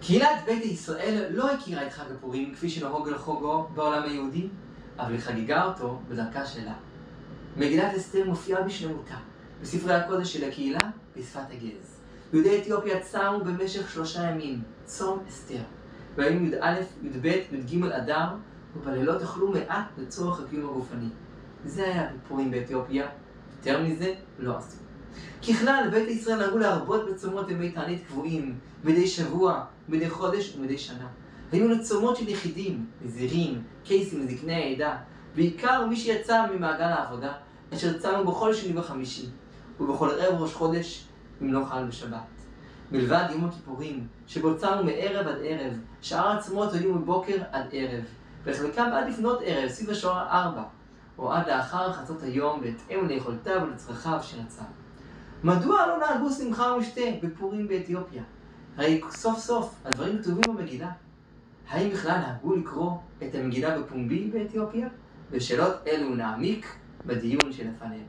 קהילת ביתא ישראל לא הכירה את חג הפורים כפי שנהוג לחוגו בעולם היהודי, אבל היא חגיגה אותו בדרכה שלה. מגילת אסתר מופיעה בשלמותה בספרי הקודש של הקהילה בשפת הגז. יהודי אתיופיה צמו במשך 3 ימים, צום אסתר. בימים י"א, י"ב, י"ג אדר, ובלילות אכלו מעט לצורך הקיום הגופני. זה היה בפורים באתיופיה, יותר מזה לא עשו. ככלל, ביתא ישראל נהגו להרבות בצומות ימי תענית קבועים, מדי שבוע, מדי חודש ומדי שנה. היו לצומות של יחידים, נזירים, קייסים, זקני העדה, בעיקר מי שיצא ממעגל העבודה, אשר צמו בכל שני וחמישי, ובכל ערב ראש חודש, אם לא חל בשבת. מלבד יום הכיפורים, שבו צמו מערב עד ערב, שאר הצומות היו מבוקר עד ערב, וחלקם עד לפנות ערב, סביב השעה 4, או עד לאחר חצות היום, בהתאם ליכולתיו ולצרכיו שרצה. מדוע לא נהגו שמחה ומשתה בפורים באתיופיה? הרי סוף סוף הדברים כתובים במגילה. האם בכלל נהגו לקרוא את המגילה בפומבי באתיופיה? בשאלות אלו נעמיק בדיון שלפנינו.